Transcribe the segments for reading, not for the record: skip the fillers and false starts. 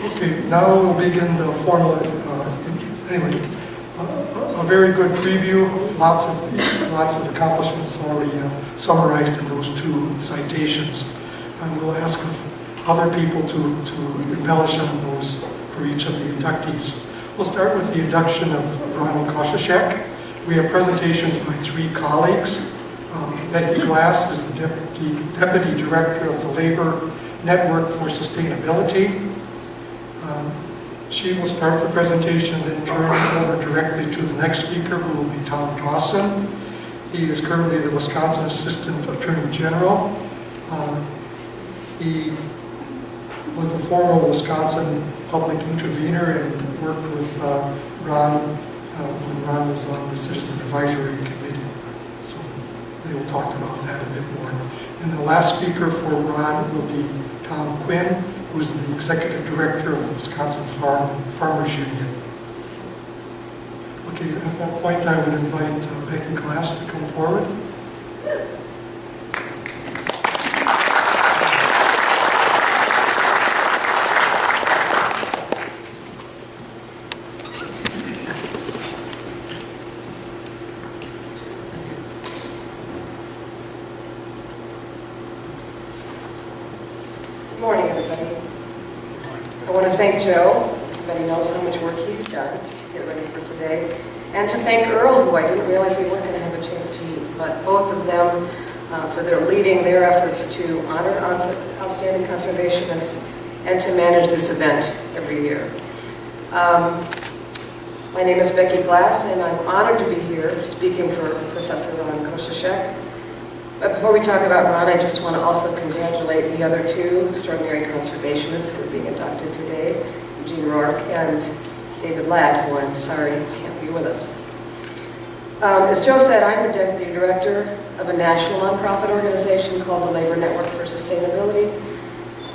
Okay, now we'll begin the formal, a very good preview, lots of accomplishments already summarized in those two citations. And we'll ask other people to embellish on those for each of the inductees. We'll start with the induction of Ron Koshoshek. We have presentations by three colleagues. Becky Glass is the Deputy Director of the Labor Network for Sustainability. She will start the presentation, then turn it over directly to the next speaker, who will be Tom Dawson. He is currently the Wisconsin Assistant Attorney General. He was the former Wisconsin public intervener and worked with Ron when Ron was on the Citizen Advisory Committee. So they will talk about that a bit more. And the last speaker for Ron will be Tom Quinn, who is the Executive Director of the Wisconsin Farmers Union. Okay, at that point I would invite Becky Glass to come forward. Good morning, everybody. I want to thank Joe. Everybody knows how much work he's done to get ready for today. And to thank Earl, who I didn't realize we weren't going to have a chance to meet, but both of them for their leading their efforts to honor outstanding conservationists and to manage this event every year. My name is Becky Glass, and I'm honored to be here speaking for Professor Ron Koshoshek. But before we talk about Ron, I just want to also congratulate the other two extraordinary conservationists who are being inducted today, Eugene Rourke and David Ladd, who I'm sorry can't be with us. As Joe said, I'm the Deputy Director of a national nonprofit organization called the Labor Network for Sustainability.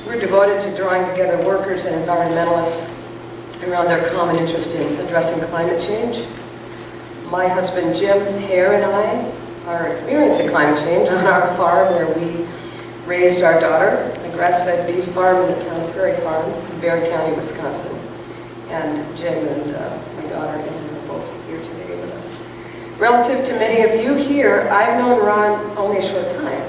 We're devoted to drawing together workers and environmentalists around their common interest in addressing climate change. My husband Jim Hare and I are experiencing climate change on our farm where we raised our daughter, a grass-fed beef farm in the town of Prairie Farm in Barron County, Wisconsin. And Jim and my daughter Anne are both here today with us. Relative to many of you here, I've known Ron only a short time.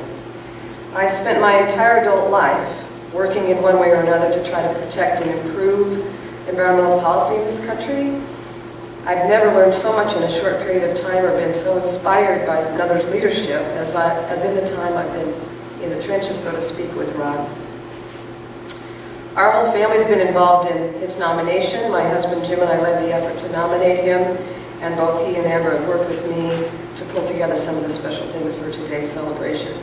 I spent my entire adult life working in one way or another to try to protect and improve environmental policy in this country. I've never learned so much in a short period of time or been so inspired by another's leadership as in the time I've been in the trenches, so to speak, with Ron. Our whole family's been involved in his nomination. My husband Jim and I led the effort to nominate him, and both he and Amber have worked with me to pull together some of the special things for today's celebration.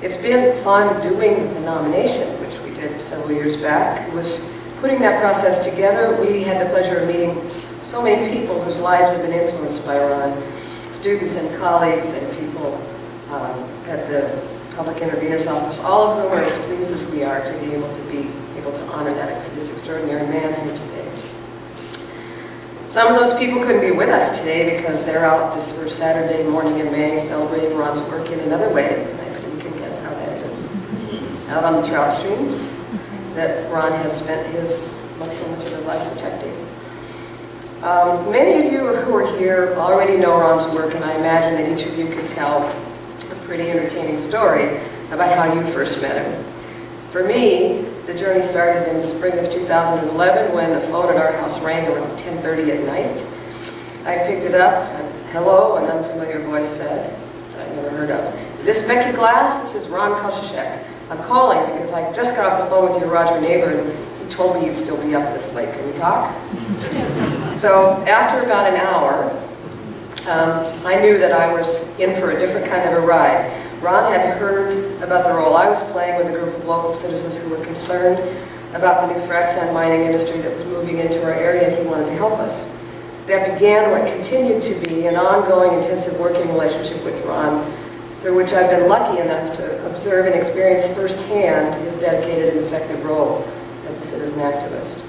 It's been fun doing the nomination, which we did several years back. It was putting that process together. We had the pleasure of meeting so many people whose lives have been influenced by Ron, students and colleagues and people at the Public Intervener's Office, all of whom are as pleased as we are to be able to honor this extraordinary man here today. Some of those people couldn't be with us today because they're out this first Saturday morning in May celebrating Ron's work in another way. You can guess how that is. Out on the trout streams that Ron has spent so much of his life protecting. Many of you who are here already know Ron's work, and I imagine that each of you could tell a pretty entertaining story about how you first met him. For me, the journey started in the spring of 2011 when the phone at our house rang around 10:30 at night. I picked it up, and hello, an unfamiliar voice said, I never heard of. Is this Becky Glass? This is Ron Koshoshek. I'm calling because I just got off the phone with your Roger neighbor, and he told me you'd still be up this late. Can we talk? So after about an hour, I knew that I was in for a different kind of a ride. Ron had heard about the role I was playing with a group of local citizens who were concerned about the new frac sand mining industry that was moving into our area, and he wanted to help us. That began what continued to be an ongoing intensive working relationship with Ron, through which I've been lucky enough to observe and experience firsthand his dedicated and effective role as a citizen activist.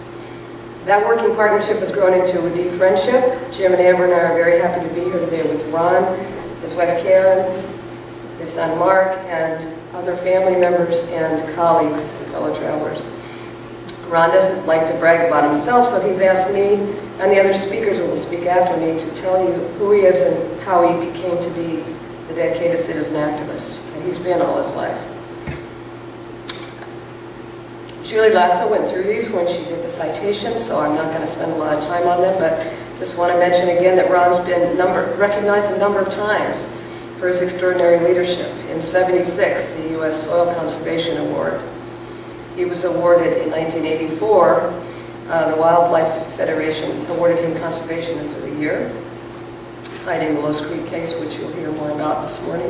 That working partnership has grown into a deep friendship. Jim and Amber and I are very happy to be here today with Ron, his wife Karen, his son Mark, and other family members and colleagues and fellow travelers. Ron doesn't like to brag about himself, so he's asked me and the other speakers who will speak after me to tell you who he is and how he became to be the dedicated citizen activist that he's been all his life. Julie Lasso went through these when she did the citation, so I'm not going to spend a lot of time on them, but just want to mention again that Ron's been recognized a number of times for his extraordinary leadership. In '76, the U.S. Soil Conservation Award. He was awarded in 1984, the Wildlife Federation awarded him Conservationist of the Year, citing the Lowe's Creek case, which you'll hear more about this morning.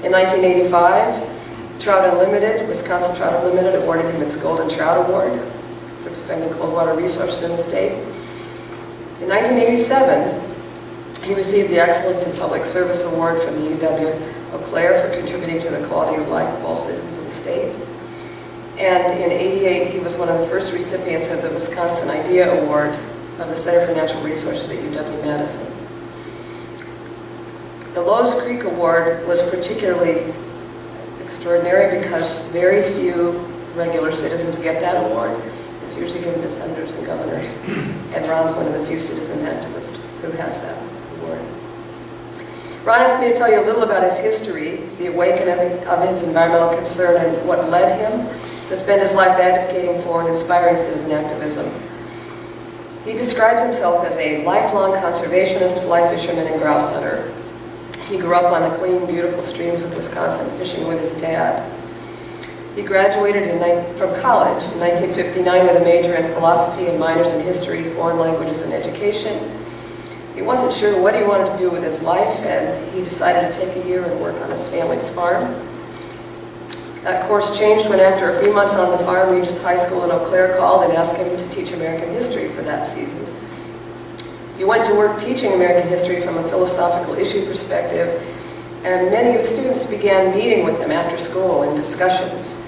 In 1985, Trout Unlimited, Wisconsin Trout Unlimited, awarded him its Golden Trout Award for defending cold water resources in the state. In 1987, he received the Excellence in Public Service Award from the UW-Eau Claire for contributing to the quality of life of all citizens of the state. And in '88, he was one of the first recipients of the Wisconsin Idea Award of the Center for Natural Resources at UW-Madison. The Lowe's Creek Award was particularly extraordinary because very few regular citizens get that award. It's usually given to senators and governors. And Ron's one of the few citizen activists who has that award. Ron asked me to tell you a little about his history, the awakening of his environmental concern, and what led him to spend his life advocating for and inspiring citizen activism. He describes himself as a lifelong conservationist, fly fisherman, and grouse hunter. He grew up on the clean, beautiful streams of Wisconsin, fishing with his dad. He graduated from college in 1959 with a major in philosophy and minors in history, foreign languages, and education. He wasn't sure what he wanted to do with his life, and he decided to take a year and work on his family's farm. That course changed when, after a few months on the farm, Regis High School in Eau Claire called and asked him to teach American history for that season. He went to work teaching American history from a philosophical issue perspective, and many of the students began meeting with him after school in discussions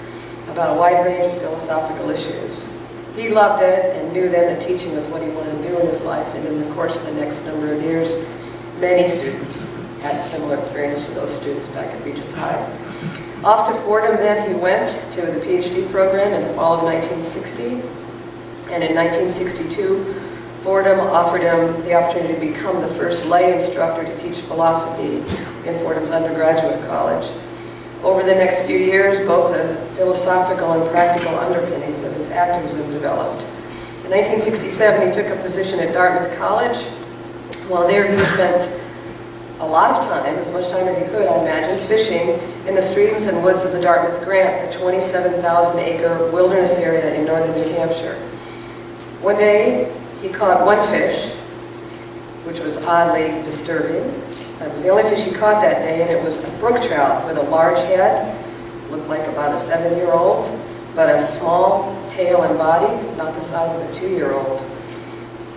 about a wide range of philosophical issues. He loved it and knew then that teaching was what he wanted to do in his life, and in the course of the next number of years, many students had similar experience to those students back at Regis High. Off to Fordham then he went to the PhD program in the fall of 1960, and in 1962, Fordham offered him the opportunity to become the first lay instructor to teach philosophy in Fordham's undergraduate college. Over the next few years, both the philosophical and practical underpinnings of his activism developed. In 1967, he took a position at Dartmouth College. While there, he spent a lot of time, as much time as he could, I imagine, fishing in the streams and woods of the Dartmouth Grant, a 27,000-acre wilderness area in northern New Hampshire. One day, he caught one fish, which was oddly disturbing. It was the only fish he caught that day, and it was a brook trout with a large head, looked like about a 7-year-old, but a small tail and body, about the size of a 2-year-old.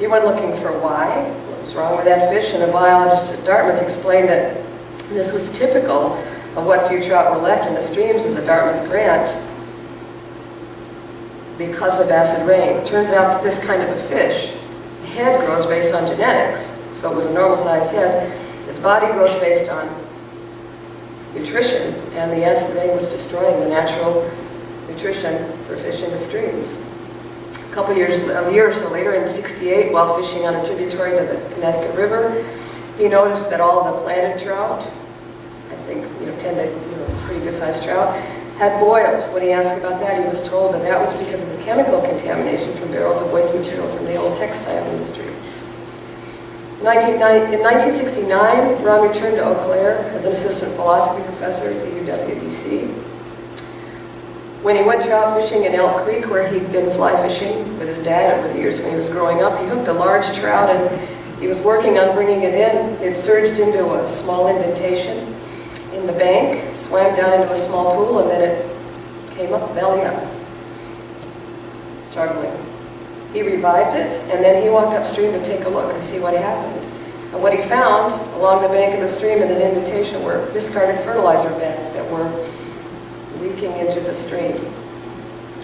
He went looking for why, what was wrong with that fish, and a biologist at Dartmouth explained that this was typical of what few trout were left in the streams of the Dartmouth Grant because of acid rain. It turns out that this kind of a fish, the head grows based on genetics, so it was a normal-sized head. Its body grows based on nutrition, and the acid rain was destroying the natural nutrition for fish in the streams. A year or so later, in '68, while fishing on a tributary to the Connecticut River, he noticed that all the planted trout, I think 10 to pretty good-sized trout, had boils. When he asked about that, he was told that that was because of the chemical contamination from barrels of waste material from the old textile industry. In 1969, Ron returned to Eau Claire as an assistant philosophy professor at the UW-DC. When he went trout fishing in Elk Creek, where he'd been fly fishing with his dad over the years when he was growing up, he hooked a large trout, and he was working on bringing it in. It surged into a small indentation in the bank, swam down into a small pool, and then it came up belly up, struggling. He revived it, and then he walked upstream to take a look and see what happened. And what he found along the bank of the stream in an indentation were discarded fertilizer bags that were leaking into the stream.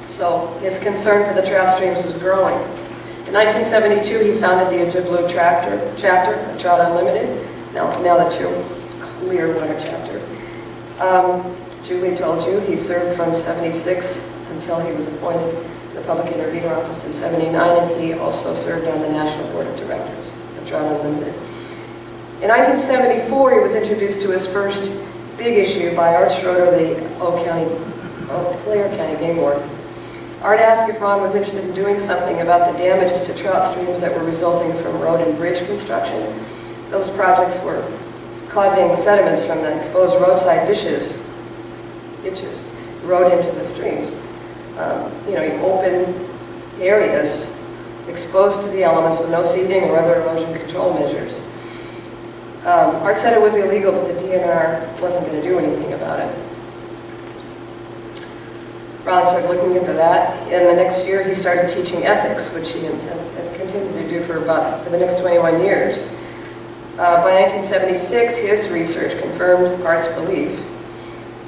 So his concern for the trout streams was growing. In 1972, he founded the Ojibwe chapter of Trout Unlimited, now the Clearwater chapter. Julie told you he served from '76 until he was appointed the Public Intervenor Office in '79, and he also served on the National Board of Directors of John Unlimited. In 1974, he was introduced to his first big issue by Art Schroeder, the Clare County Game Warden. Art asked if Ron was interested in doing something about the damages to trout streams that were resulting from road and bridge construction. Those projects were causing sediments from the exposed roadside ditches rode into the streams. Open areas exposed to the elements with no seeding or other erosion control measures. Art said it was illegal, but the DNR wasn't going to do anything about it. Ron started looking into that, and the next year he started teaching ethics, which he had continued to do for the next 21 years. By 1976, his research confirmed Art's belief,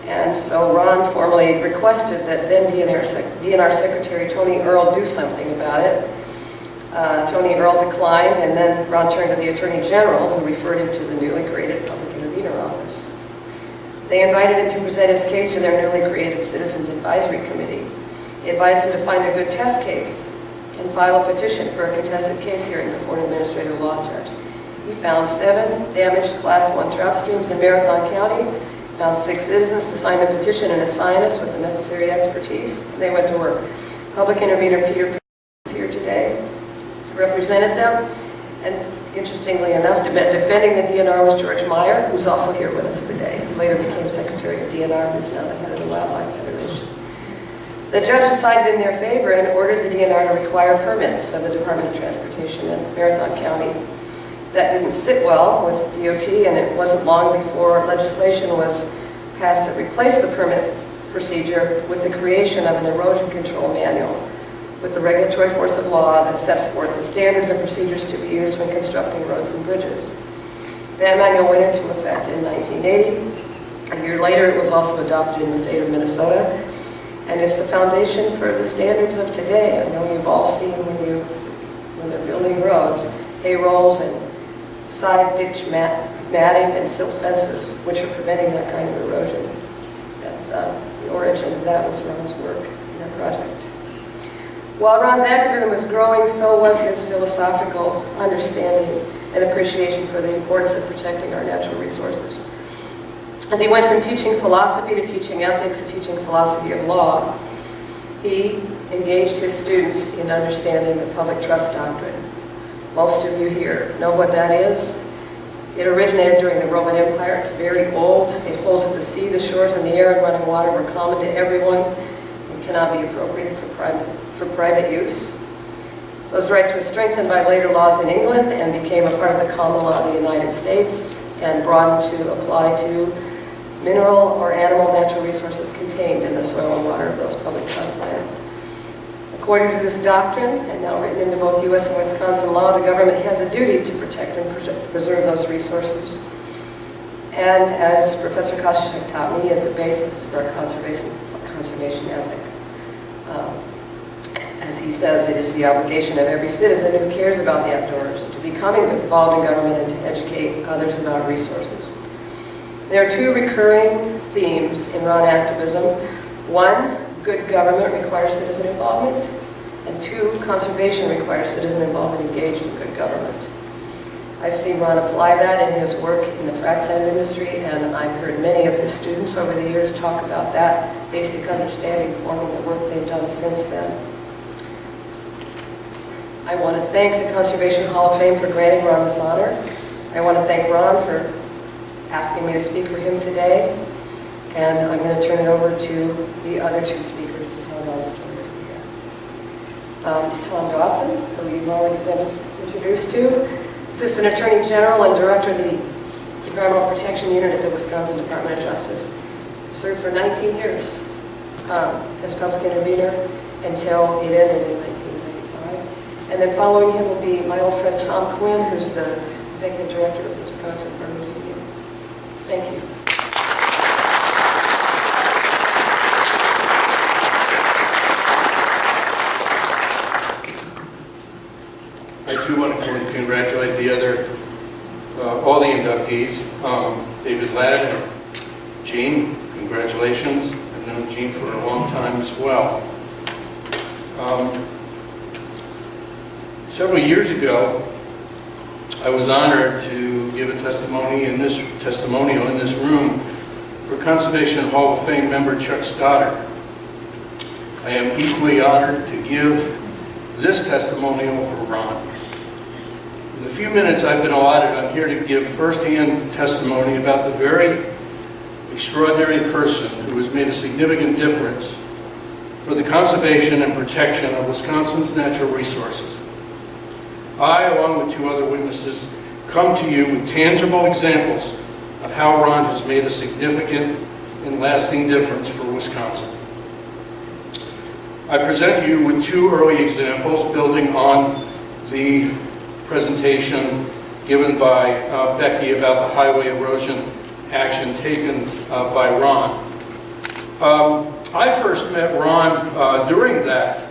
and so Ron formally requested that then DNR Secretary Tony Earl do something about it. Tony Earl declined, and then Ron turned to the Attorney General, who referred him to the newly created Public Intervenor Office. They invited him to present his case to their newly created Citizens Advisory Committee. They advised him to find a good test case and file a petition for a contested case hearing before an administrative law judge. He found 7 damaged Class 1 trout streams in Marathon County, found 6 citizens to sign the petition and assign us with the necessary expertise. They went to work. Public Intervenor Peter is here today, represented them, and interestingly enough, defending the DNR was George Meyer, who's also here with us today. He later became Secretary of DNR, who's now the head of the Wildlife Federation. The judge decided in their favor and ordered the DNR to require permits of the Department of Transportation in Marathon County. That didn't sit well with DOT, and it wasn't long before legislation was passed that replaced the permit procedure with the creation of an erosion control manual with the regulatory force of law that sets forth the standards and procedures to be used when constructing roads and bridges. That manual went into effect in 1980. A year later, it was also adopted in the state of Minnesota, and it's the foundation for the standards of today. I know you've all seen when they're building roads, hay rolls and side ditch matting and silt fences, which are preventing that kind of erosion. That's the origin of that was Ron's work in that project. While Ron's activism was growing, so was his philosophical understanding and appreciation for the importance of protecting our natural resources. As he went from teaching philosophy to teaching ethics to teaching philosophy of law, he engaged his students in understanding the public trust doctrine. Most of you here know what that is. It originated during the Roman Empire. It's very old. It holds that the sea, the shores, and the air and running water were common to everyone and cannot be appropriated for private use. Those rights were strengthened by later laws in England and became a part of the common law of the United States and broadened to apply to mineral or animal natural resources contained in the soil and water of those public trust lands. According to this doctrine, and now written into both U.S. and Wisconsin law, the government has a duty to protect and preserve those resources. And as Professor Koshoshek taught me, is the basis for our conservation ethic. As he says, it is the obligation of every citizen who cares about the outdoors to become involved in government and to educate others about resources. There are 2 recurring themes in Ron activism. 1, good government requires citizen involvement, and 2, conservation requires citizen involvement engaged in good government. I've seen Ron apply that in his work in the frac sand industry, and I've heard many of his students over the years talk about that basic understanding forming the work they've done since then. I want to thank the Conservation Hall of Fame for granting Ron this honor. I want to thank Ron for asking me to speak for him today, and I'm going to turn it over to the other 2 speakers to tell Ron's story here. Tom Dawson, who you've already been introduced to, Assistant Attorney General and Director of the Environmental Protection Unit at the Wisconsin Department of Justice. Served for 19 years as public intervener until it ended in 1995. And then following him will be my old friend Tom Quinn, who's the Executive Director of the Wisconsin Farmers Union. Thank you. I too want to congratulate the other, all the inductees, David Ladd and Gene. Congratulations. I've known Gene for a long time as well. Several years ago, I was honored to give a testimonial in this room for Conservation Hall of Fame member Chuck Stoddard. I am equally honored to give this testimonial for Ron. In the few minutes I've been allotted, I'm here to give firsthand testimony about the very extraordinary person who has made a significant difference for the conservation and protection of Wisconsin's natural resources. I, along with two other witnesses, come to you with tangible examples of how Ron has made a significant and lasting difference for Wisconsin. I present you with two early examples building on the presentation given by Becky about the highway erosion action taken by Ron. I first met Ron during that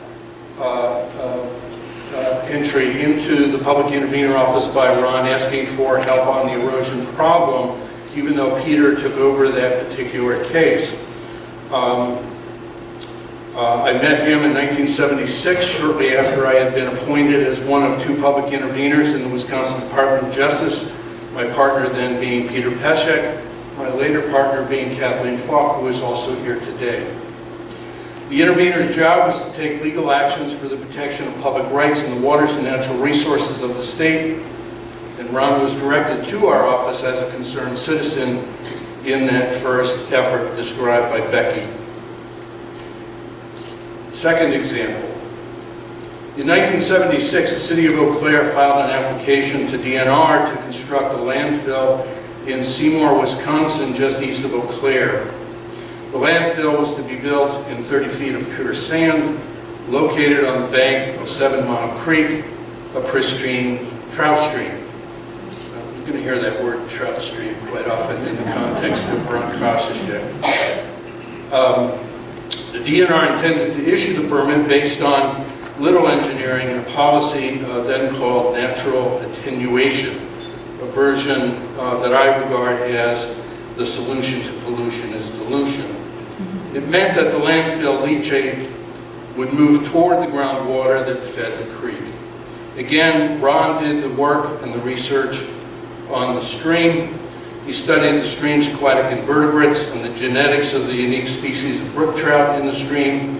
entry into the public intervenor office by Ron, asking for help on the erosion problem, even though Peter took over that particular case. I met him in 1976, shortly after I had been appointed as one of two public intervenors in the Wisconsin Department of Justice, my partner then being Peter Koshoshek, my later partner being Kathleen Falk, who is also here today. The intervener's job was to take legal actions for the protection of public rights in the waters and natural resources of the state, and Ron was directed to our office as a concerned citizen in that first effort described by Becky. Second example. In 1976, the city of Eau Claire filed an application to DNR to construct a landfill in Seymour, Wisconsin, just east of Eau Claire. The landfill was to be built in 30 feet of pure sand, located on the bank of 7 Mile Creek, a pristine trout stream. You're going to hear that word, trout stream, quite often in the context of Ron Koshoshek. The DNR intended to issue the permit based on little engineering and a policy then called natural attenuation, a version that I regard as the solution to pollution is dilution. It meant that the landfill leachate would move toward the groundwater that fed the creek. Again, Ron did the work and the research on the stream. He studied the stream's aquatic invertebrates and the genetics of the unique species of brook trout in the stream.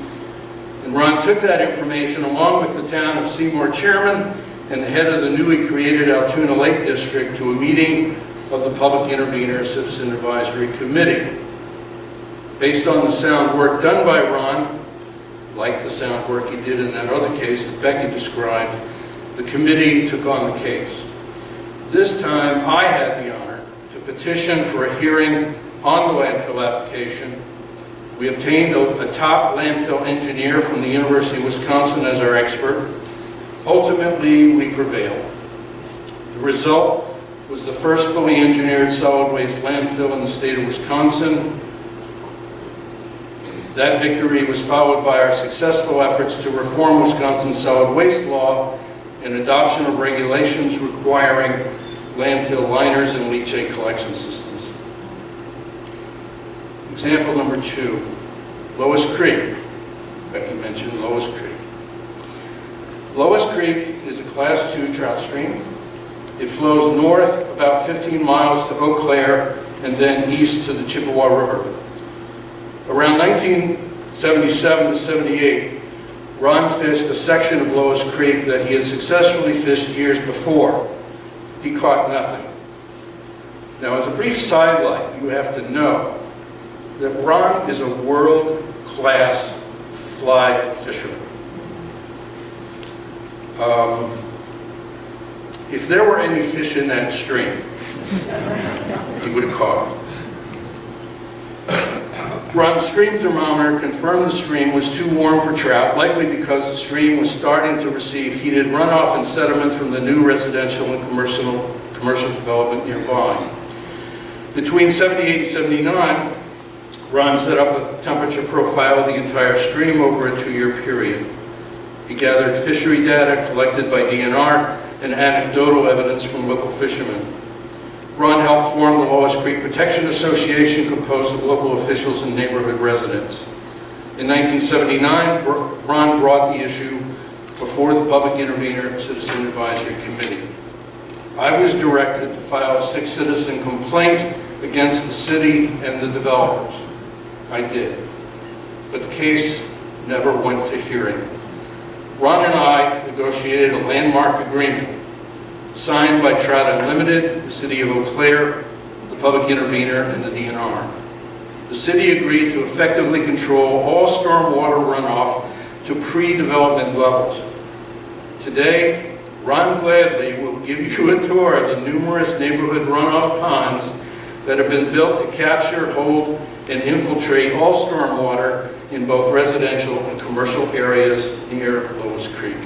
And Ron took that information along with the town of Seymour chairman and the head of the newly created Altoona Lake District to a meeting of the Public Intervenor Citizen Advisory Committee. Based on the sound work done by Ron, like the sound work he did in that other case that Becky described, the committee took on the case. This time I had the honor to petition for a hearing on the landfill application. We obtained a top landfill engineer from the University of Wisconsin as our expert. Ultimately, we prevailed. The result was the first fully engineered solid waste landfill in the state of Wisconsin. That victory was followed by our successful efforts to reform Wisconsin's solid waste law and adoption of regulations requiring landfill liners and leachate collection systems. Example number 2, Lois Creek. Becky mentioned Lois Creek. Lois Creek is a Class 2 trout stream. It flows north about 15 miles to Eau Claire and then east to the Chippewa River. Around 1977 to 78, Ron fished a section of Lois Creek that he had successfully fished years before. He caught nothing. Now, as a brief sidelight, you have to know that Ron is a world-class fly fisherman. If there were any fish in that stream, he would have caught them. Ron's stream thermometer confirmed the stream was too warm for trout, likely because the stream was starting to receive heated runoff and sediment from the new residential and commercial development nearby. Between 78 and 79, Ron set up a temperature profile of the entire stream over a 2-year period. He gathered fishery data collected by DNR and anecdotal evidence from local fishermen. Ron helped form the Lois Creek Protection Association, composed of local officials and neighborhood residents. In 1979, Ron brought the issue before the Public Intervenor Citizen Advisory Committee. I was directed to file a 6-citizen complaint against the city and the developers. I did. But the case never went to hearing. Ron and I negotiated a landmark agreement signed by Trout Unlimited, the City of Eau Claire, the Public Intervenor, and the DNR. The city agreed to effectively control all stormwater runoff to pre-development levels. Today, Ron gladly will give you a tour of the numerous neighborhood runoff ponds that have been built to capture, hold, and infiltrate all stormwater in both residential and commercial areas near Lois Creek.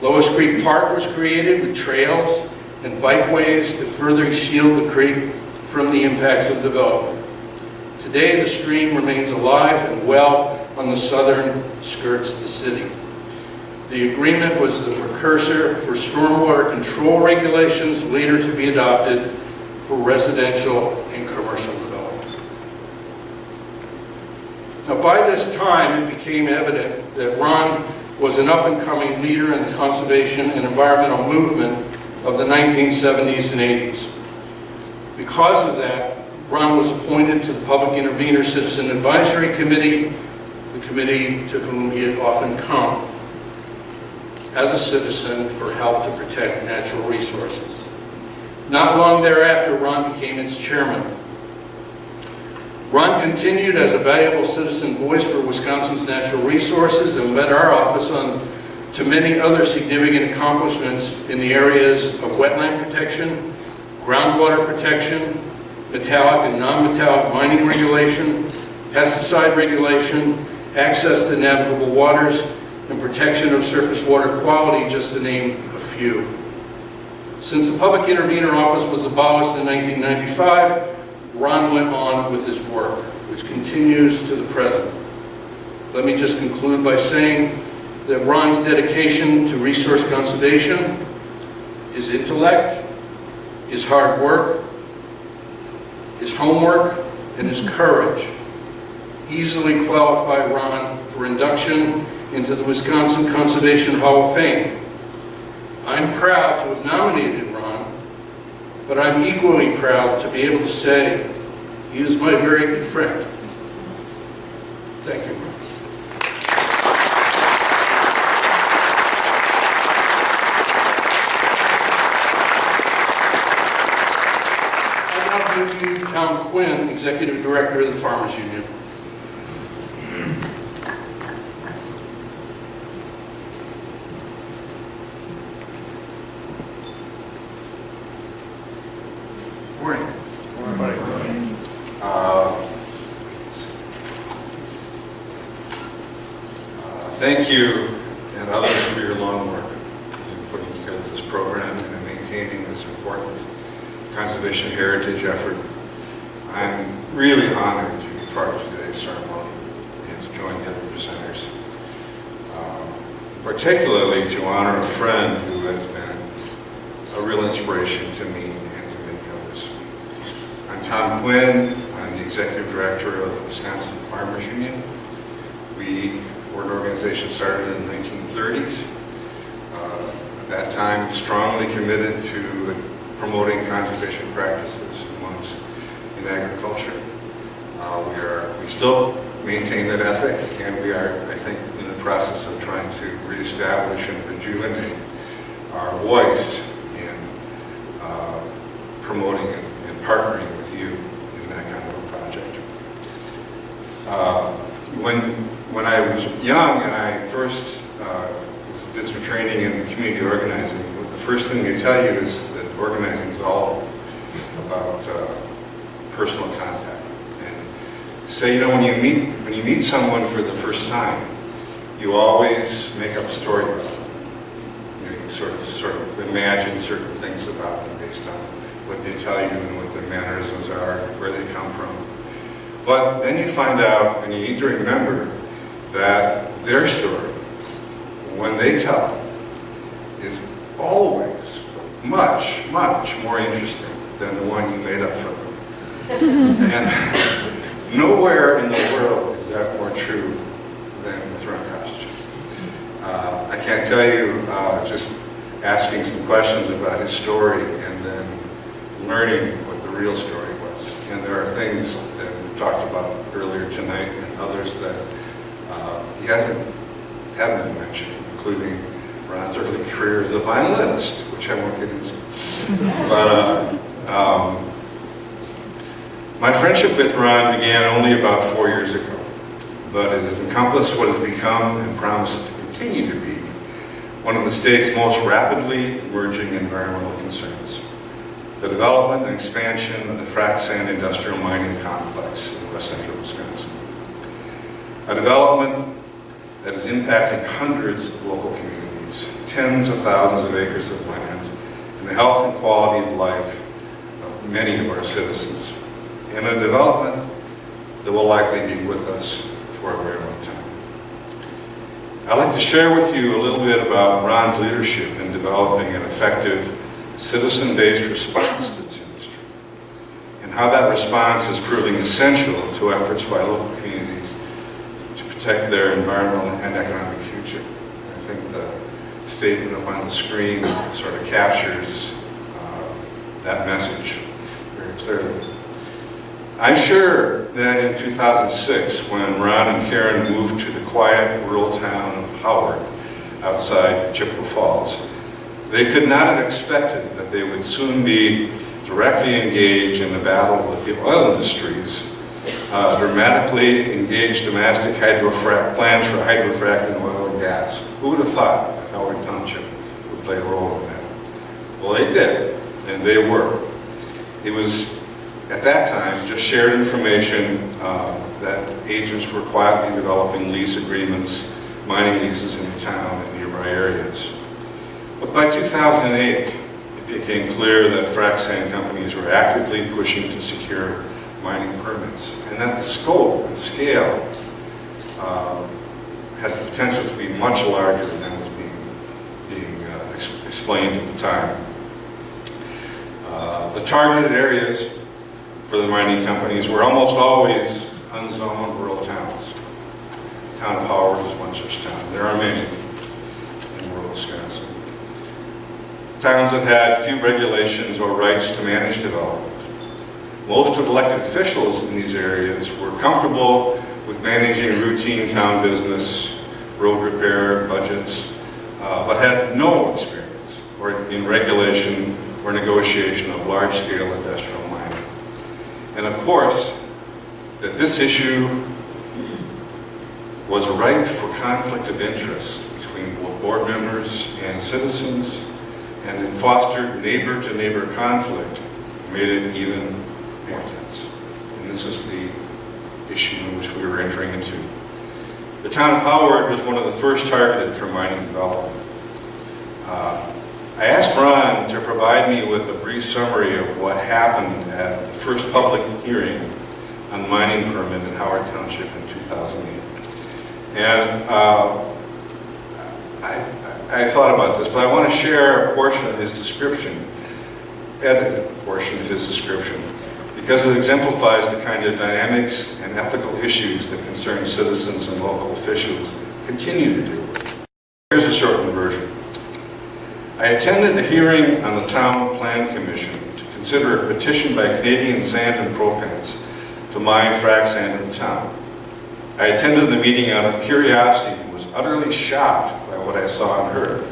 Lois Creek Park was created with trails and bikeways to further shield the creek from the impacts of development. Today, the stream remains alive and well on the southern skirts of the city. The agreement was the precursor for stormwater control regulations later to be adopted for residential and commercial development. Now, by this time, it became evident that Ron was an up-and-coming leader in the conservation and environmental movement of the 1970s and 80s. Because of that, Ron was appointed to the Public Intervenor Citizen Advisory Committee, the committee to whom he had often come as a citizen for help to protect natural resources. Not long thereafter, Ron became its chairman. Ron continued as a valuable citizen voice for Wisconsin's natural resources and led our office on to many other significant accomplishments in the areas of wetland protection, groundwater protection, metallic and non-metallic mining regulation, pesticide regulation, access to navigable waters, and protection of surface water quality, just to name a few. Since the Public Intervenor Office was abolished in 1995, Ron went on with his work, which continues to the present. Let me just conclude by saying that Ron's dedication to resource conservation, his intellect, his hard work, his homework, and his courage easily qualify Ron for induction into the Wisconsin Conservation Hall of Fame. I'm proud to have nominated Ron, but I'm equally proud to be able to say he is my very good friend. Thank you. I now introduce Tom Quinn, Executive Director of the Farmers Union. Thank you and others for your long work in putting together this program and maintaining this important conservation heritage effort. I'm really honored to be part of today's ceremony and to join the other presenters. Particularly to honor a friend who has been a real inspiration to me and to many others. I'm Tom Quinn. I'm the Executive Director of the Wisconsin Farmers Union. We're an organization started in the 1930s. At that time, strongly committed to promoting conservation practices amongst in agriculture. We still maintain that ethic, and we are, I think, in the process of trying to reestablish and rejuvenate our voice in promoting and partnering with you in that kind of a project. When I was young and I first did some training in community organizing, the first thing they tell you is that organizing is all about personal contact. And say, you know, when you meet someone for the first time, you always make up a story about them. You know, you sort of imagine certain things about them based on what they tell you and what their mannerisms are, where they come from. But then you find out, and you need to remember, that their story, when they tell it, is always much, much more interesting than the one you made up for them. And nowhere in the world is that more true can tell you, just asking some questions about his story and then learning what the real story was. And there are things that we've talked about earlier tonight and others that he haven't been mentioned, including Ron's early career as a violinist, which I won't get into. But my friendship with Ron began only about 4 years ago, but it has encompassed what has become and promised to continue to be one of the state's most rapidly emerging environmental concerns: the development and expansion of the frac sand industrial mining complex in west central Wisconsin. A development that is impacting hundreds of local communities, tens of thousands of acres of land, and the health and quality of life of many of our citizens. And a development that will likely be with us for a very long time. I'd like to share with you a little bit about Ron's leadership in developing an effective citizen-based response to this industry, and how that response is proving essential to efforts by local communities to protect their environmental and economic future. I think the statement up on the screen sort of captures that message very clearly. I'm sure that in 2006, when Ron and Karen moved to the quiet rural town of Howard, outside Chippewa Falls, they could not have expected that they would soon be directly engaged in the battle with the oil industry's dramatically engaged domestic plans for hydrofracking oil and gas. Who would have thought that Howard Township would play a role in that? Well, they did, and they were. It was, at that time, just shared information that agents were quietly developing lease agreements, mining leases in the town and nearby areas. But by 2008, it became clear that frac sand companies were actively pushing to secure mining permits, and that the scope and scale had the potential to be much larger than was being explained at the time. The targeted areas for the mining companies were almost always unzoned rural towns. The town of Howard was one such town. There are many in rural Wisconsin. Towns that had few regulations or rights to manage development. Most of the elected officials in these areas were comfortable with managing routine town business, road repair, budgets, but had no experience in regulation or negotiation of large-scale industrial mining. And of course, that this issue was ripe for conflict of interest between both board members and citizens, and it fostered neighbor-to-neighbor conflict, made it even more tense. And this is the issue in which we were entering into. The town of Howard was one of the first targeted for mining development. I asked Ron to provide me with a brief summary of what happened at the first public hearing on mining permit in Howard Township in 2008. And I thought about this, but I want to share a portion of his description, edited portion of his description, because it exemplifies the kind of dynamics and ethical issues that concerned citizens and local officials continue to deal with. Here's a shortened version. I attended a hearing on the Town Plan Commission to consider a petition by Canadian Sand and Propans to mine frac sand in the town. I attended the meeting out of curiosity and was utterly shocked by what I saw and heard.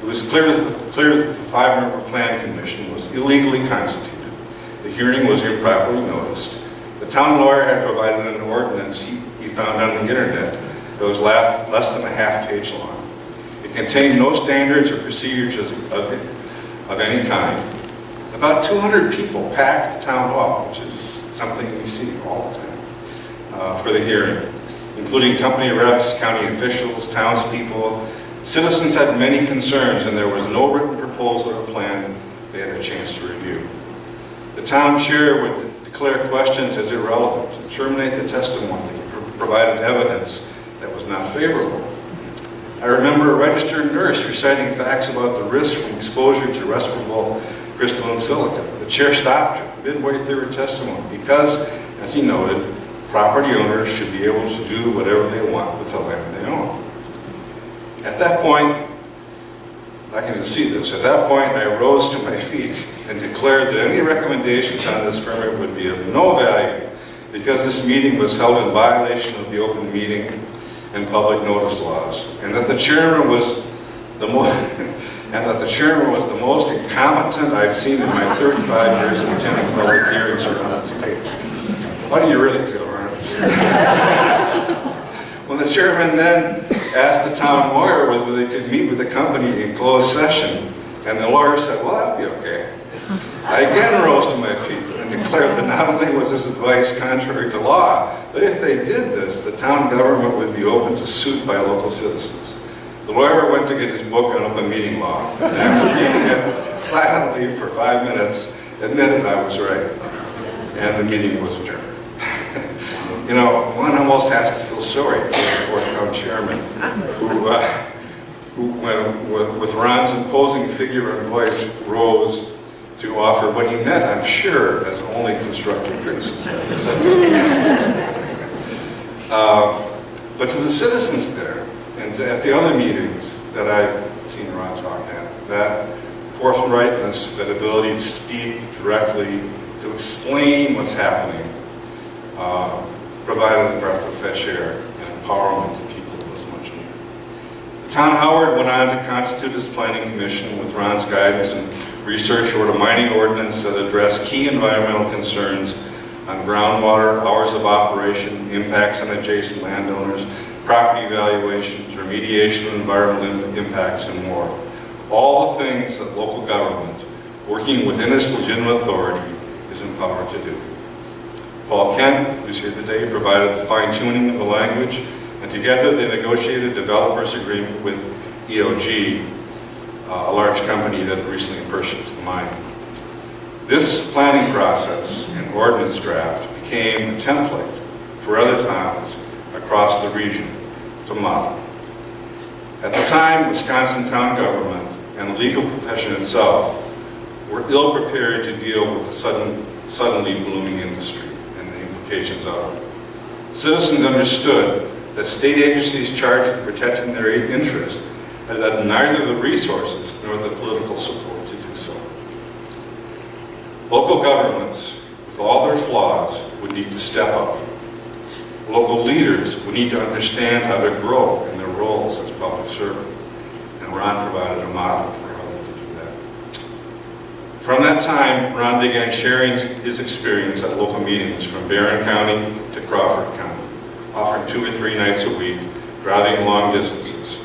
It was clear that the 5-member Plan Commission was illegally constituted. The hearing was improperly noticed. The town lawyer had provided an ordinance he found on the internet that was less than a half-page long. It contained no standards or procedures of any kind. About 200 people packed the town hall, which is something we see all the time, for the hearing, including company reps, county officials, townspeople. Citizens had many concerns, and there was no written proposal or plan they had a chance to review. The town chair would declare questions as irrelevant and terminate the testimony if it provided evidence that was not favorable. I remember a registered nurse reciting facts about the risk from exposure to respirable crystalline silica. The chair stopped her midway through her testimony because, as he noted, property owners should be able to do whatever they want with the land they own. At that point, I can just see this. At that point, I rose to my feet and declared that any recommendations on this permit would be of no value because this meeting was held in violation of the open meeting and public notice laws, and that the chairman was the most incompetent I've seen in my 35 years of attending public hearings around the state. How do you really feel, Ernest? When the chairman then asked the town lawyer whether they could meet with the company in closed session, and the lawyer said, well, that'd be okay. I again rose to my feet and declared that not only was this advice contrary to law, but if they did this, the town government would be open to suit by local citizens. The lawyer went to get his book on open meeting law, and after reading it silently for 5 minutes, admitted I was right, and the meeting was adjourned. You know, one almost has to feel sorry for the fourth town chairman, who with Ron's imposing figure and voice, rose to offer what he meant, I'm sure, as only constructive criticism. But to the citizens there, and at the other meetings that I've seen Ron talk at, that forthrightness, that ability to speak directly, to explain what's happening, provided a breath of fresh air and empowerment to people who was much needed. The town of Howard went on to constitute its planning commission with Ron's guidance and research toward a mining ordinance that addressed key environmental concerns on groundwater, hours of operation, impacts on adjacent landowners, property evaluations, remediation of environmental impacts, and more. All the things that local government, working within its legitimate authority, is empowered to do. Paul Kent, who's here today, provided the fine-tuning of the language, and together they negotiated a developer's agreement with EOG, a large company that recently purchased the mine. This planning process and ordinance draft became a template for other towns across the region to model. At the time, Wisconsin town government and the legal profession itself were ill-prepared to deal with the suddenly blooming industry and the implications of it. Citizens understood that state agencies charged with protecting their interest had neither the resources nor the political support to do so. Local governments, with all their flaws, would need to step up. Local leaders would need to understand how to grow in their roles as public servants, and Ron provided a model for how they could do that. From that time, Ron began sharing his experience at local meetings from Barron County to Crawford County, offering 2 or 3 nights a week, driving long distances.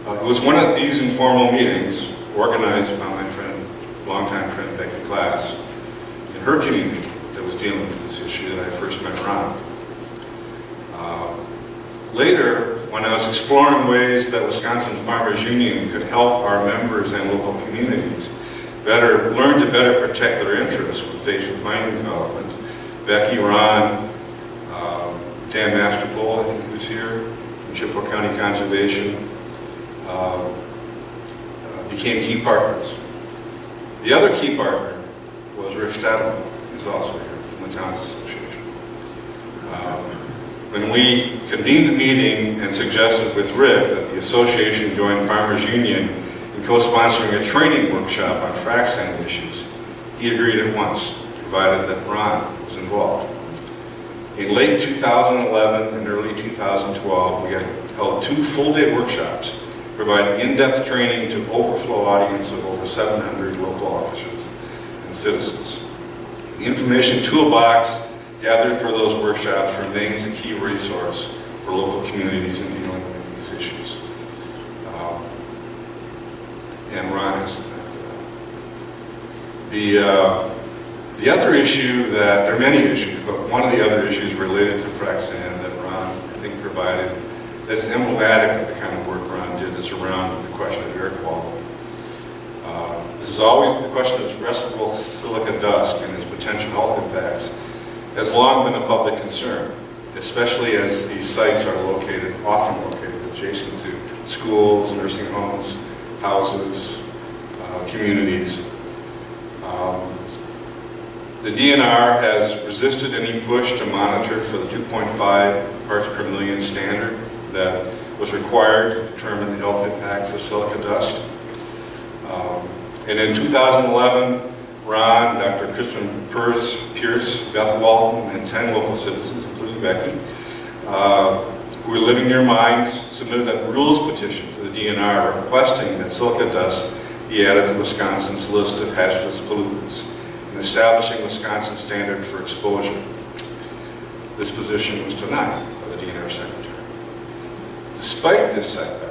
It was one of these informal meetings, organized by my friend, longtime friend Becky Glass, in her community that was dealing with this issue that I first met Ron. Later, when I was exploring ways that Wisconsin Farmers Union could help our members and local communities learn to better protect their interests when faced with mining development, Becky, Ron, Dan Masterpole, I think he was here, from Chippewa County Conservation, became key partners. The other key partner was Rick Stadman, who's also here from the Towns Association. When we convened a meeting and suggested with Rick that the association join Farmers Union in co-sponsoring a training workshop on frac sand issues, he agreed at once, provided that Ron was involved. In late 2011 and early 2012, we had held 2 full-day workshops providing in-depth training to overflow audience of over 700 local officials and citizens. The information toolbox gathered for those workshops remains a key resource for local communities in dealing with these issues. And Ron has to thank for that. The other issue that, there are many issues, but one of the other issues related to frac sand that Ron, I think, provided that's emblematic of the kind of work Ron did is around the question of air quality. This is always the question of respirable silica dust and its potential health impacts has long been a public concern, especially as these sites are often located adjacent to schools, nursing homes, houses, communities. The DNR has resisted any push to monitor for the 2.5 parts per million standard that was required to determine the health impacts of silica dust. And in 2011, Ron, Dr. Crispin Pierce, Beth Walton, and 10 local citizens, including Becky, who were living near mines, submitted a rules petition to the DNR requesting that silica dust be added to Wisconsin's list of hazardous pollutants and establishing Wisconsin's standard for exposure. This position was denied by the DNR secretary. Despite this setback,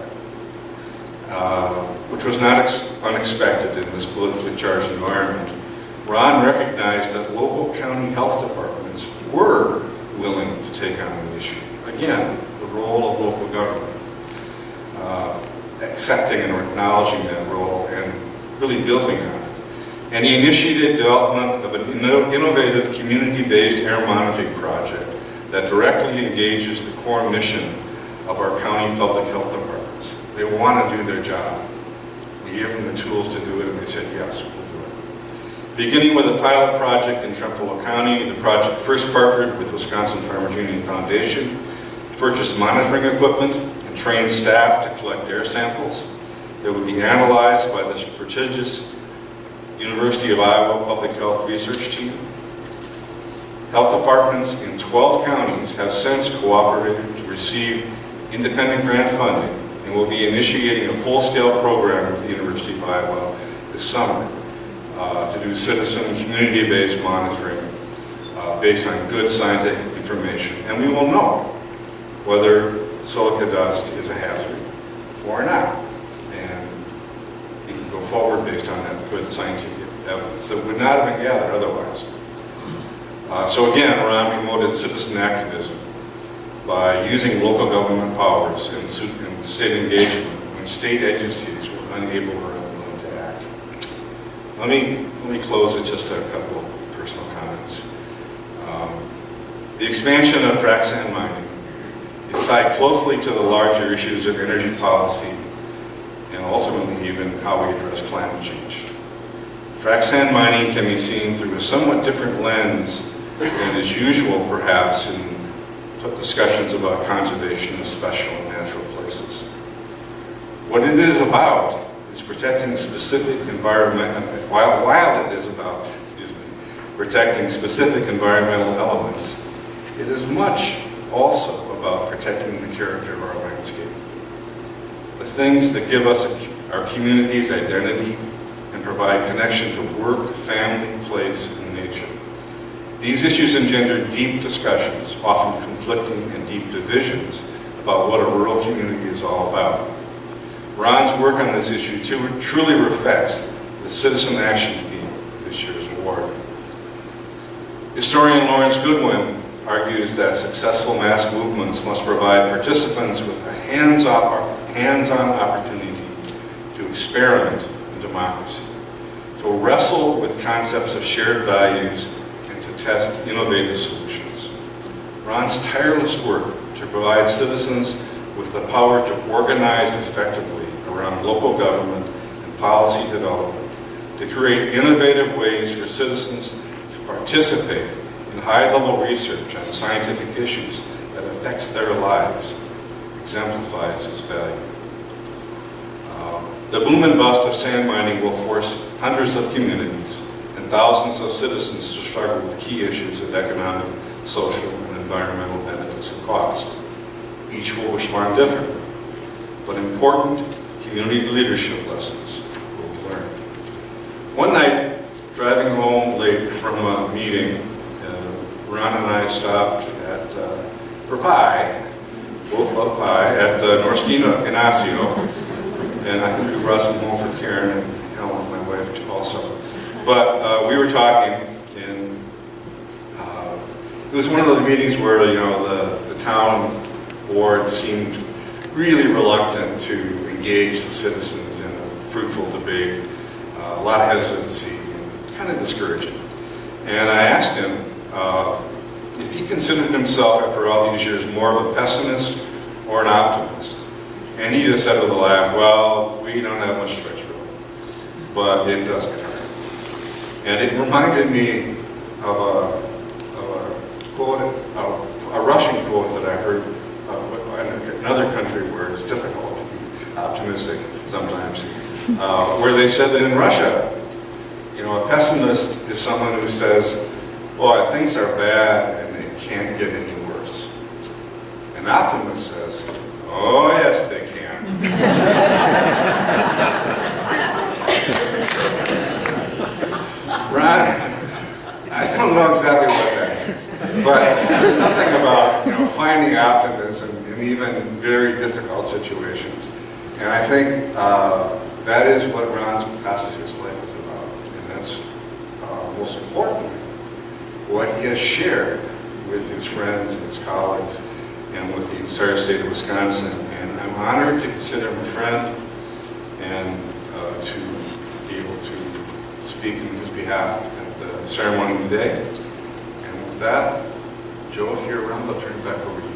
which was not unexpected in this politically charged environment, Ron recognized that local county health departments were willing to take on the issue. Again, the role of local government, accepting and acknowledging that role and really building on it. And he initiated development of an innovative community-based air monitoring project that directly engages the core mission of our county public health departments. They want to do their job. We gave them the tools to do it, and they said, yes, we'll do it. Beginning with a pilot project in Trempealeau County, the project first partnered with Wisconsin Farmers Union Foundation to purchase monitoring equipment and train staff to collect air samples that would be analyzed by the prestigious University of Iowa Public Health Research Team. Health departments in 12 counties have since cooperated to receive independent grant funding and will be initiating a full-scale program with the University of Iowa this summer to do citizen and community-based monitoring based on good scientific information. And we will know whether silica dust is a hazard or not. And we can go forward based on that good scientific evidence that would not have been gathered otherwise. So again, Ron promoted citizen activism by using local government powers and state engagement when state agencies were unable or unwilling to act. Let me close with just a couple of personal comments. The expansion of frac sand mining is tied closely to the larger issues of energy policy and ultimately even how we address climate change. Frac sand mining can be seen through a somewhat different lens than is usual, perhaps, in discussions about conservation of special and natural places. What it is about is protecting specific environmental, while it is about, protecting specific environmental elements, it is much also about protecting the character of our landscape. The things that give us our community's identity and provide connection to work, family, place, and nature. These issues engender deep discussions, often conflicting and deep divisions about what a rural community is all about. Ron's work on this issue truly reflects the citizen action theme of this year's award. Historian Lawrence Goodwin argues that successful mass movements must provide participants with a hands-on opportunity to experiment in democracy, to wrestle with concepts of shared values, test innovative solutions. Ron's tireless work to provide citizens with the power to organize effectively around local government and policy development, to create innovative ways for citizens to participate in high-level research on scientific issues that affects their lives, exemplifies its value. The boom and bust of sand mining will force hundreds of communities thousands of citizens to struggle with key issues of economic, social, and environmental benefits and cost. Each will respond differently, but important community leadership lessons will be learned. One night, driving home late from a meeting, Ron and I stopped for pie, both love pie, at the Norski Ignacio, and I think we brought some home for Karen and Helen, my wife, also. But we were talking, and it was one of those meetings where, the town board seemed really reluctant to engage the citizens in a fruitful debate, a lot of hesitancy, and kind of discouraging. And I asked him if he considered himself, after all these years, more of a pessimist or an optimist. And he just said with a laugh, well, we don't have much choice, really, but it does get hard. And it reminded me of a quote, a Russian quote that I heard in another country where it's difficult to be optimistic sometimes. where they said that in Russia, you know, a pessimist is someone who says, "Boy, things are bad and they can't get any worse." An optimist says, "Oh, yes, they can." Ron, I don't know exactly what that means, but there's something about, you know, finding optimism in even very difficult situations. And I think that is what Ron's passage of his life is about. And that's most importantly what he has shared with his friends and his colleagues and with the entire state of Wisconsin. And I'm honored to consider him a friend and to be able to speak in his behalf at the ceremony today. And with that, Joe, if you're around, I'll turn it back over to you.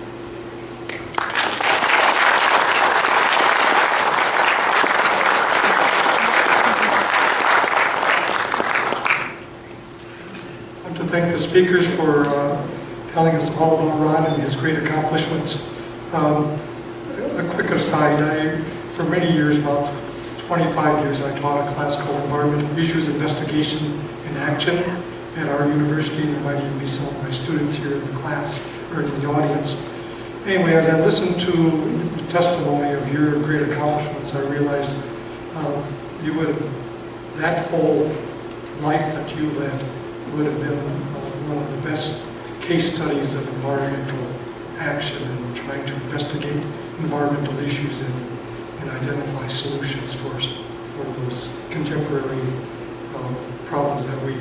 I'd like to thank the speakers for telling us all about Ron and his great accomplishments. A quick aside, for many years, about 25 years, I taught a class called Environmental Issues Investigation and Action at our university, and there might even be some of my students here in the class or in the audience. Anyway, as I listened to the testimony of your great accomplishments, I realized that whole life that you led would have been one of the best case studies of environmental action and trying to investigate environmental issues and identify solutions for those contemporary problems that we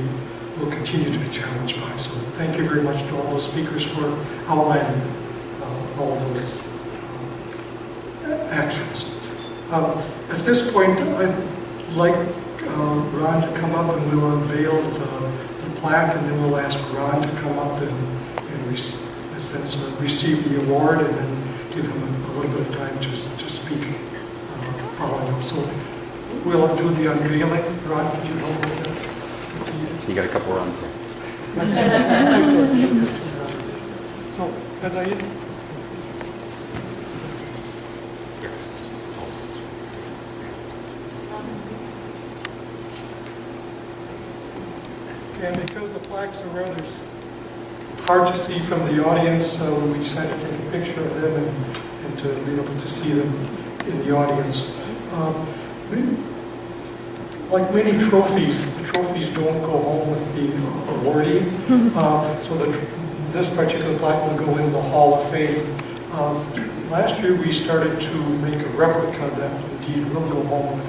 will continue to be challenged by. So thank you very much to all those speakers for outlining all of those actions. At this point, I'd like Ron to come up and we'll unveil the plaque, and then we'll ask Ron to come up and in a sense, receive the award, and then give him a little bit of time to speak following up. So we'll do the unveiling. Ron, could you help with that? You got a couple runs there. So as I and because the plaques are rather hard to see from the audience, we decided to take a picture of them and to be able to see them in the audience. Like many trophies, the trophies don't go home with the awardee, so this particular plaque will go in the Hall of Fame. Last year we started to make a replica that indeed will go home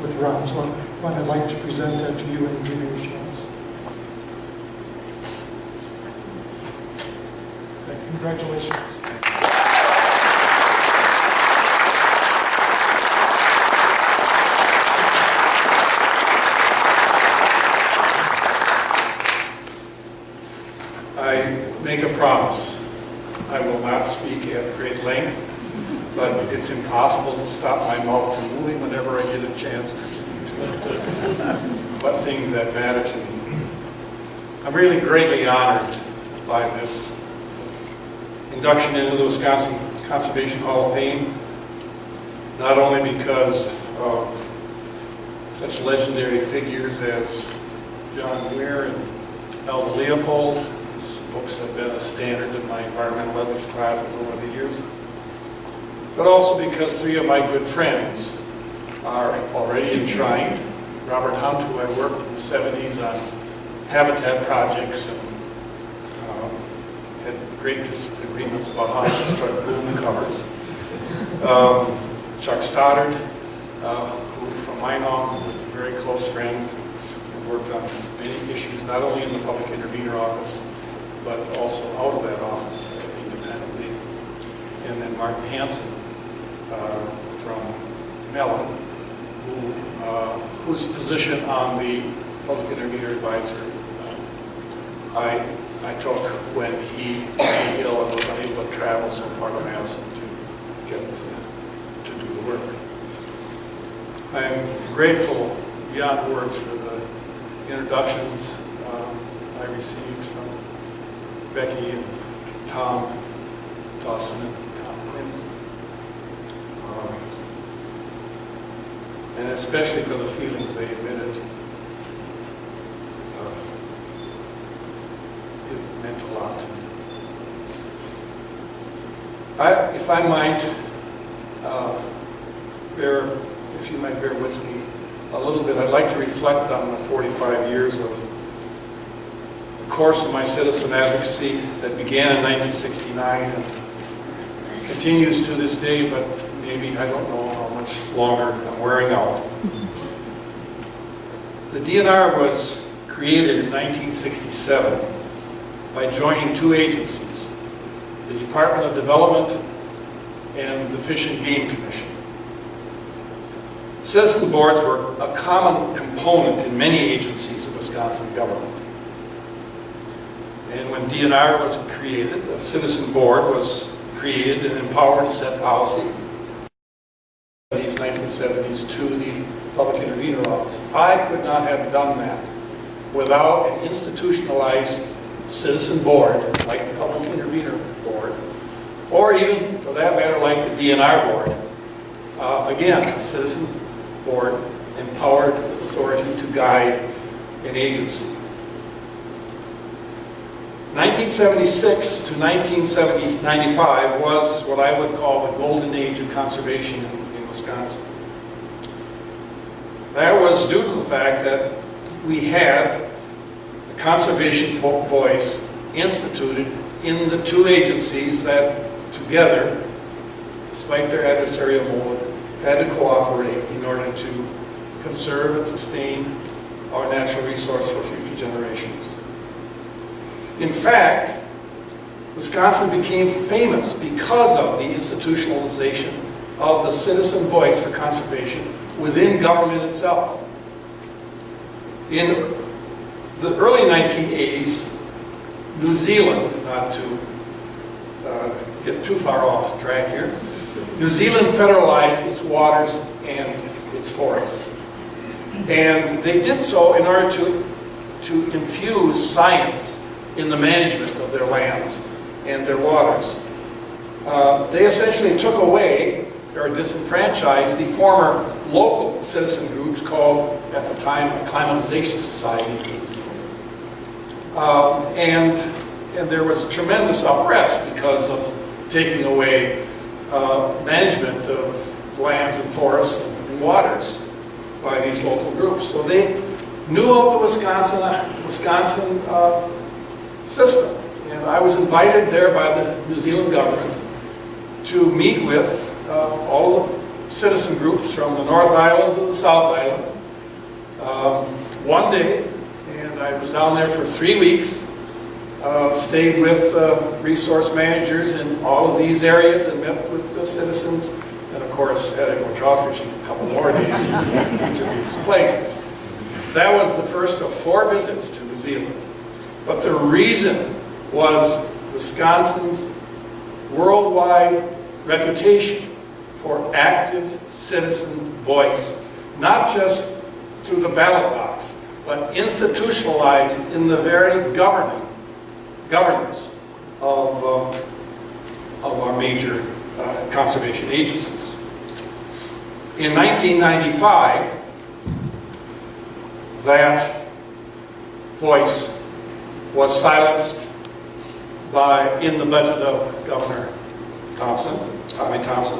with Ron, so I'd like to present that to you and give you a chance. Congratulations. I make a promise. I will not speak at great length, but it's impossible to stop my mouth from moving whenever I get a chance to speak about things that matter to me. I'm really greatly honored by this induction into the Wisconsin Conservation Hall of Fame, not only because of such legendary figures as John Muir and Alva Leopold, whose books have been a standard in my environmental ethics classes over the years, but also because three of my good friends are already enshrined. Robert Hunt, who I worked in the 70s on habitat projects and had great disagreements about how to construct boom covers. Chuck Stoddard, who from Minong was a very close friend, and worked on many issues, not only in the public intervenor office, but also out of that office independently. And then Martin Hansen from Mellon, whose position on the public intervenor advisory I took when he became ill and was unable to travel so far to Madison to get to do the work. I am grateful beyond words for the introductions I received from Becky and Tom Dawson and Tom Quinn. And especially for the feelings they emitted. It meant a lot to me. If I might if you might bear with me a little bit, I'd like to reflect on the 45 years of the course of my citizen advocacy that began in 1969 and continues to this day, but maybe I don't know how much longer I'm wearing out. The DNR was created in 1967 by joining two agencies, the Department of Development and the Fish and Game Commission. Citizen boards were a common component in many agencies of Wisconsin government. And when DNR was created, the citizen board was created and empowered to set policy in the 1970s to the Public Intervenor Office. I could not have done that without an institutionalized citizen board like the Public Intervenor Board, or even, for that matter, like the DNR board. Again, a citizen board empowered with authority to guide an agency. 1976 to 1995 was what I would call the golden age of conservation in Wisconsin. That was due to the fact that we had a conservation voice instituted in the two agencies that together, despite their adversarial mode, had to cooperate in order to conserve and sustain our natural resource for future generations. In fact, Wisconsin became famous because of the institutionalization of the citizen voice for conservation within government itself. In the early 1980s, New Zealand, not to get too far off track here, New Zealand federalized its waters and its forests. And they did so in order to infuse science in the management of their lands and their waters. They essentially took away or disenfranchised the former local citizen groups called, at the time, acclimatization societies in New Zealand. And there was tremendous unrest because of taking away management of lands and forests and waters by these local groups. So they knew of the Wisconsin system. And I was invited there by the New Zealand government to meet with all the citizen groups from the North Island to the South Island one day, and I was down there for 3 weeks, stayed with resource managers in all of these areas and met with the citizens, and of course had to go trout fishing a couple more days in each of these places. That was the first of 4 visits to New Zealand. But the reason was Wisconsin's worldwide reputation for active citizen voice, not just through the ballot box, but institutionalized in the very governance of our major conservation agencies. In 1995, that voice was silenced in the budget of Governor Tommy Thompson,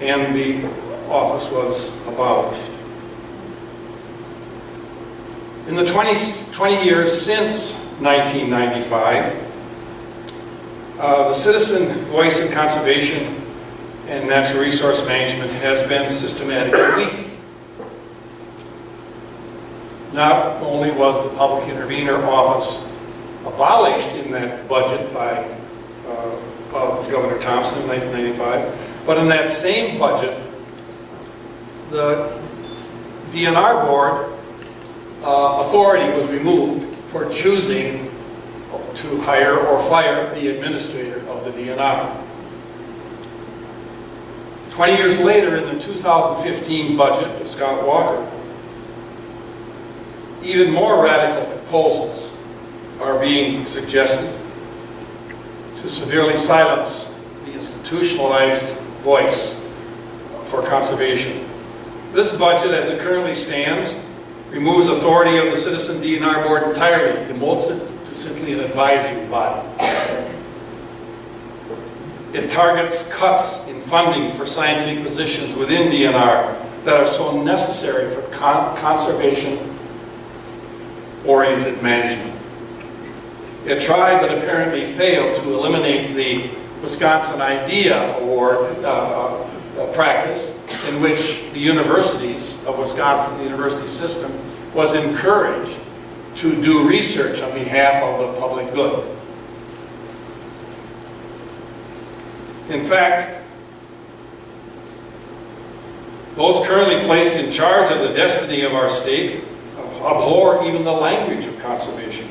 and the office was abolished. In the 20 years since 1995, the citizen voice in conservation and natural resource management has been systematically weakened. Not only was the Public Intervenor Office abolished in that budget by Governor Thompson in 1995, but in that same budget, the DNR board authority was removed for choosing to hire or fire the administrator of the DNR. 20 years later, in the 2015 budget of Scott Walker, even more radical proposals are being suggested to severely silence the institutionalized voice for conservation. This budget, as it currently stands, removes authority of the Citizen DNR Board entirely, demotes it to simply an advisory body. It targets cuts in funding for scientific positions within DNR that are so necessary for conservation-oriented management. It tried but apparently failed to eliminate the Wisconsin Idea Award practice, in which the universities of Wisconsin, the university system, was encouraged to do research on behalf of the public good. In fact, those currently placed in charge of the destiny of our state abhor even the language of conservation.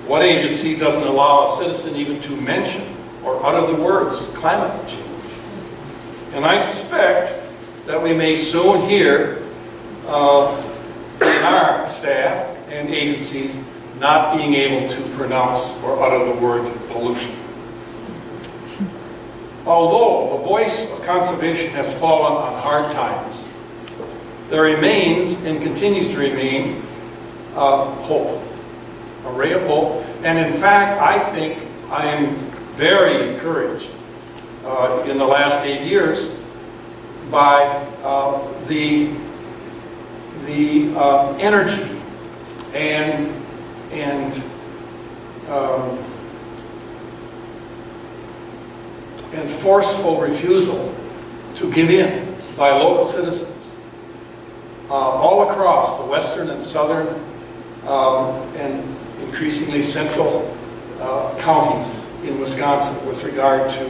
What agency doesn't allow a citizen even to mention or utter the words climate change? And I suspect that we may soon hear in our staff and agencies not being able to pronounce or utter the word pollution. Although the voice of conservation has fallen on hard times, there remains and continues to remain hope, a ray of hope. And in fact, I think I am very encouraged in the last 8 years by the energy and forceful refusal to give in by local citizens all across the western and southern and increasingly central counties in Wisconsin with regard to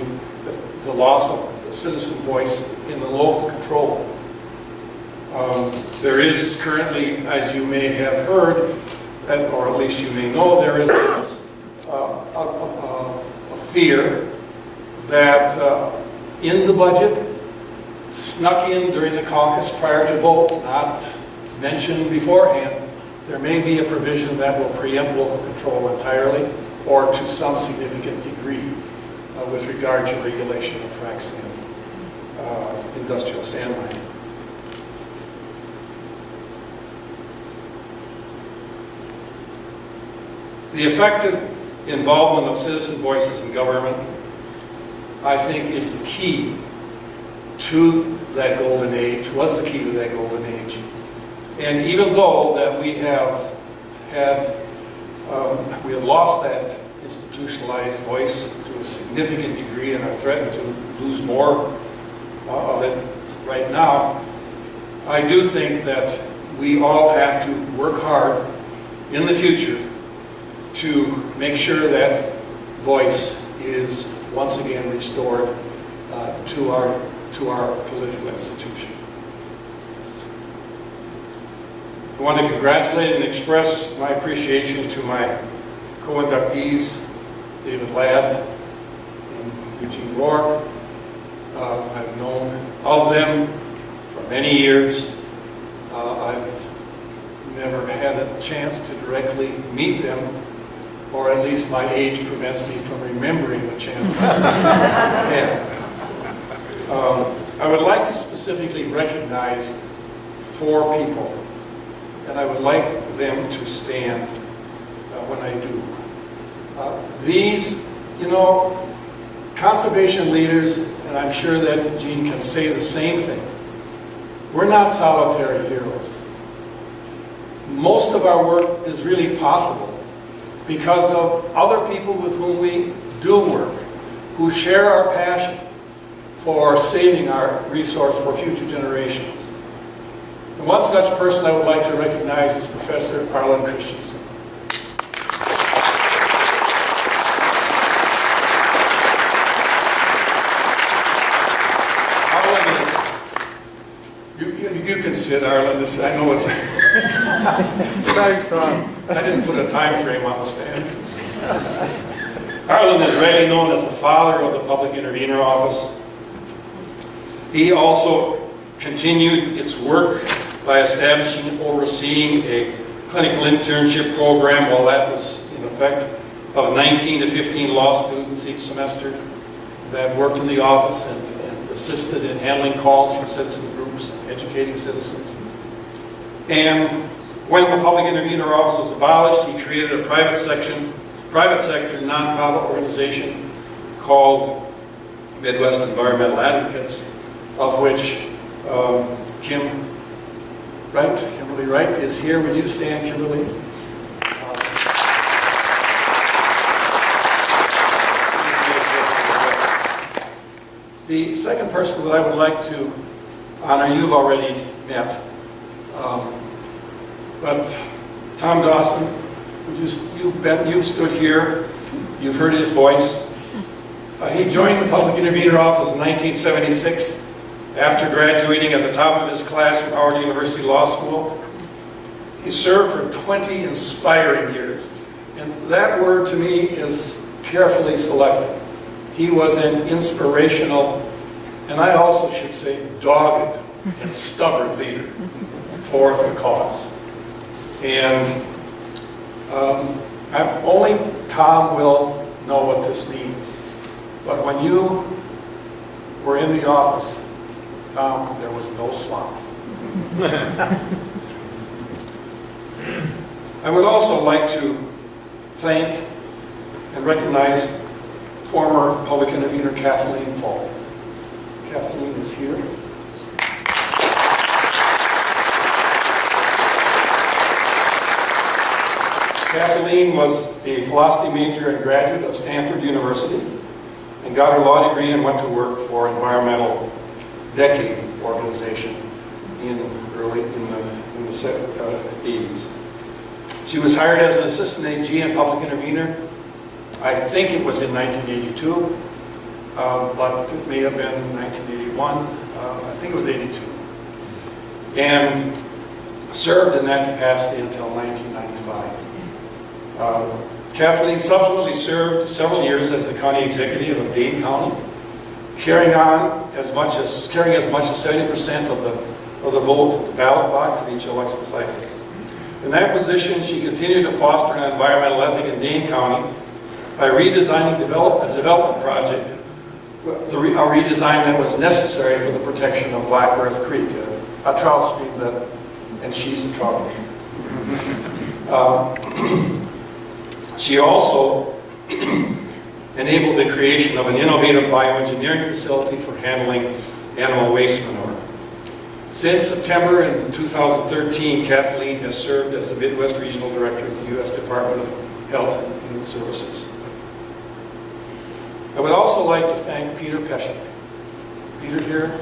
the loss of citizen voice in the local control. There is currently, as you may have heard, or at least you may know, there is a fear that in the budget, snuck in during the caucus prior to vote, not mentioned beforehand, there may be a provision that will preempt local control entirely or to some significant degree with regard to regulation of frac sand, industrial sand mining. The effective involvement of citizen voices in government, I think, is the key to that golden age, was the key to that golden age. And even though that we have lost that institutionalized voice to a significant degree and are threatened to lose more of it right now, I do think that we all have to work hard in the future to make sure that voice is once again restored to our political institution. I want to congratulate and express my appreciation to my co-inductees, David Ladd and Eugene Rourke. I've known of them for many years. I've never had a chance to directly meet them, or at least my age prevents me from remembering the chance I had. I would like to specifically recognize 4 people, and I would like them to stand when I do. These, conservation leaders, and I'm sure that Gene can say the same thing, we're not solitary heroes. Most of our work is really possible because of other people with whom we do work, who share our passion for saving our resource for future generations. And one such person I would like to recognize is Professor Arlen Christensen. You can sit, Arlen. I know it's... I didn't put a time frame on the stand. Arlen is rightly known as the father of the Public Intervenor Office. He also continued its work by establishing and overseeing a clinical internship program while that was in effect of 19 to 15 law students each semester that worked in the office and assisted in handling calls from citizen groups, educating citizens. And when the public intervener office was abolished, he created a private sector non-profit organization called Midwest Environmental Advocates, of which Kimberly Wright is here. Would you stand, Kimberly? The second person that I would like to honor, you've already met, but Tom Dawson, you've stood here, you've heard his voice. He joined the Public Intervener Office in 1976 after graduating at the top of his class from Howard University Law School. He served for 20 inspiring years, and that word to me is carefully selected. He was an inspirational, and I also should say dogged and stubborn leader for the cause. And only Tom will know what this means. But when you were in the office, Tom, there was no slump. I would also like to thank and recognize former public intervener Kathleen Falk. Kathleen is here. Kathleen was a philosophy major and graduate of Stanford University and got her law degree and went to work for Environmental Decade organization in the 80s. She was hired as an assistant AG and public intervener. I think it was in 1982, but it may have been 1981. I think it was 82. And served in that capacity until 1995. Kathleen subsequently served several years as the county executive of Dane County, carrying as much as 70% of the vote at the ballot box in each election cycle. In that position, she continued to foster an environmental ethic in Dane County by redesigning a development project, a redesign that was necessary for the protection of Black Earth Creek, a trout stream and she's a trout fisher. She also enabled the creation of an innovative bioengineering facility for handling animal waste manure. Since September in 2013, Kathleen has served as the Midwest Regional Director of the U.S. Department of Health and Human Services. I would also like to thank Peter Peschel. Peter here.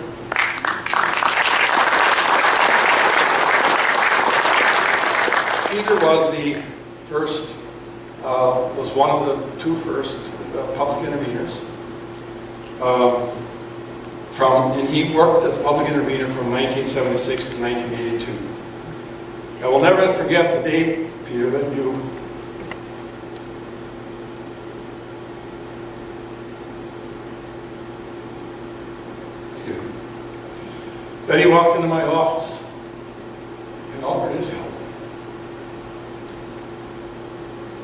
Peter was one of the two first public interveners. And he worked as a public intervener from 1976 to 1982. I will never forget the day, Peter, that you that he walked into my office and offered his help.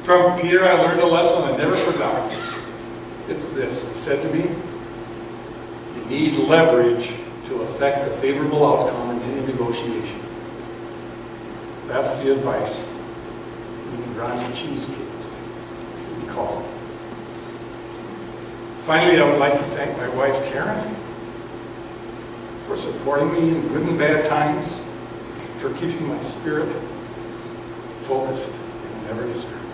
From Peter, I learned a lesson I never forgot. It's this. He said to me, you need leverage to affect a favorable outcome in any negotiation. That's the advice in the grimy cheesecakes, we call it. Finally, I would like to thank my wife, Karen, for supporting me in good and bad times, for keeping my spirit focused and never discouraged.